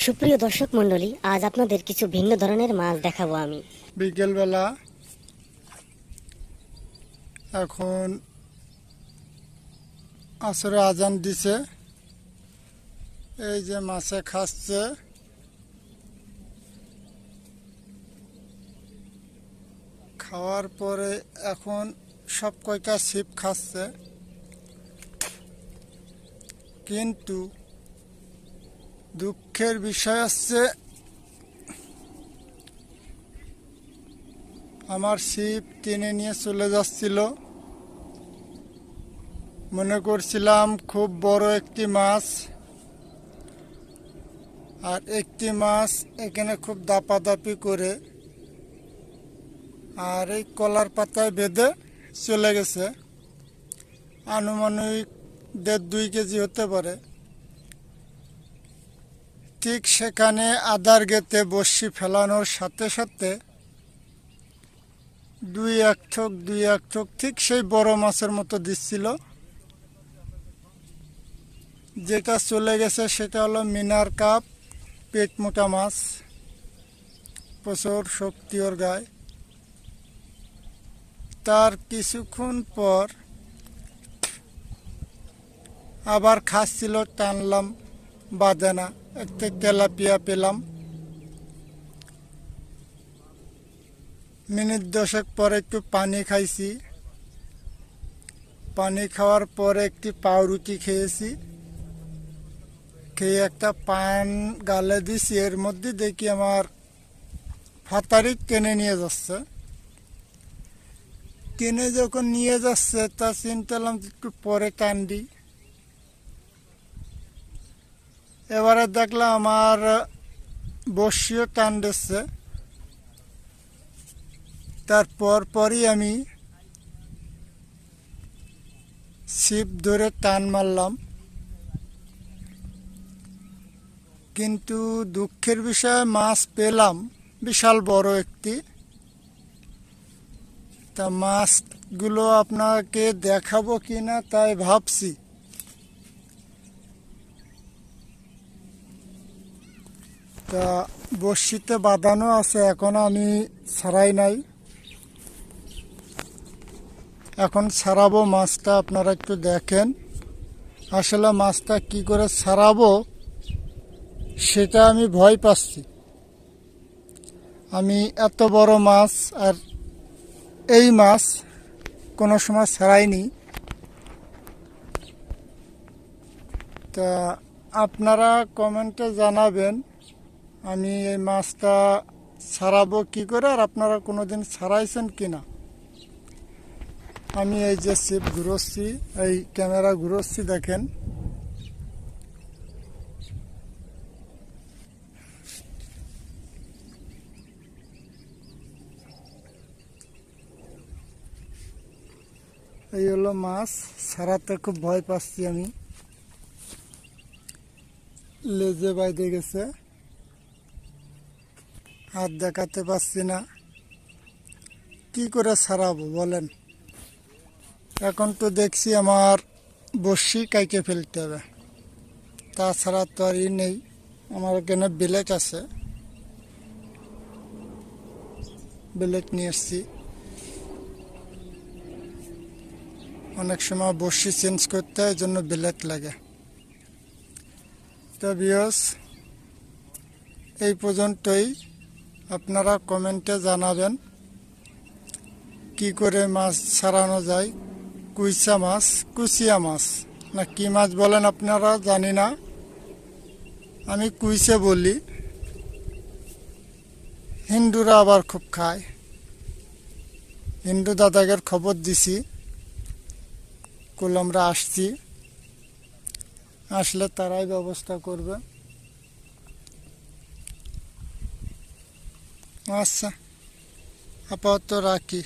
সুপ্রিয় দর্শক মণ্ডলী, আজ আপনাদের কিছু ভিন্ন ধরনের মাছ দেখাবো আমি। বিকেলবেলা এখন আসরে আজান দিছে। এই যে মাছে খাচ্ছে, খাওয়ার পরে এখন সব কয়টা ছিপ খাচ্ছে, কিন্তু দুঃখের বিষয় হচ্ছে আমার ছিপ টেনে নিয়ে চলে যাচ্ছিল। মনে করছিলাম খুব বড় একটি মাছ, আর একটি মাছ এখানে খুব দাপাদাপি করে আর এই কলার পাতায় বেঁধে চলে গেছে। আনুমানিক 1.5-2 কেজি হতে পারে। ঠিক সেখানে আদার গেতে বড়শি ফেলানোর সাথে সাথে দুই এক ঠোক ঠিক সেই বড় মাছের মতো দিচ্ছিল। যেটা চলে গেছে সেটা হলো মিনার কাপ, পেট মোটা মাছ, প্রচুর শক্তি ওর গায়ে। তার কিছুক্ষণ পর আবার খাচ্ছিল, টানলাম, বাঁধে না। একটা তেলাপিয়া পেলাম। মিনিট 10 পরে একটু পানি খাইছি। পানি খাওয়ার পরে একটি পাউরুটি খেয়েছি। খেয়ে একটা পান গালে দিছি, এর মধ্যে দেখি আমার ফাতারি টেনে নিয়ে যাচ্ছে। টেনে যখন নিয়ে যাচ্ছে তা চিন্তা করলাম একটু পরে টান। এবারে দেখলাম আমার বড়শিও টান দিচ্ছে। তারপরই আমি ছিপ ধরে টান মারলাম, কিন্তু দুঃখের বিষয় মাছ পেলাম বিশাল বড় একটি। তা মাছগুলো আপনাকে দেখাবো কিনা তাই ভাবছি। তা বড়শিতে বাঁধানো আছে, এখনো আমি ছাড়াই নাই। এখন ছাড়াবো মাছটা, আপনারা একটু দেখেন। আসলে মাছটা কি করে ছাড়াবো সেটা আমি ভয় পাচ্ছি। আমি এত বড় মাছ আর এই মাছ কোনো সময় ছাড়াইনি। তা আপনারা কমেন্টে জানাবেন আমি এই মাছটা ছাড়াবো কি করে, আর আপনারা কোনোদিন ছাড়াইছেন কিনা। আমি এই যে ছিপ ঘুরোচ্ছি, এই ক্যামেরা ঘুরোচ্ছি, দেখেন। এই হলো মাছ। ছাড়াতে খুব ভয় পাচ্ছি আমি। লেজে বাইধে গেছে, হাত দেখাতে পারছি না। কি করে ছাড়াবো বলেন। এখন তো দেখছি আমার বড়শি কাইকে ফেলতে হবে, তাছাড়া তো আর নেই। আমার এখানে বেলেট আছে, বেলেট নিয়ে এসছি। অনেক সময় বড়শি চেঞ্জ করতে হয়, এই জন্য বেলেট লাগে। তো ভিউয়ার্স, এই পর্যন্তই। আপনারা কমেন্টে জানাবেন কি করে মাছ ছাড়ানো যায়। কুইচা মাছ, কুচিয়া মাছ না কি মাছ বলেন আপনারা জানি না, আমি কুইচে বলি। হিন্দুরা আবার খুব খায়। হিন্দু দাদাকে খবর দিছি, আমরা আসছি, আসলে তারাই ব্যবস্থা করবে। আচ্ছা, আপাতত রাখি।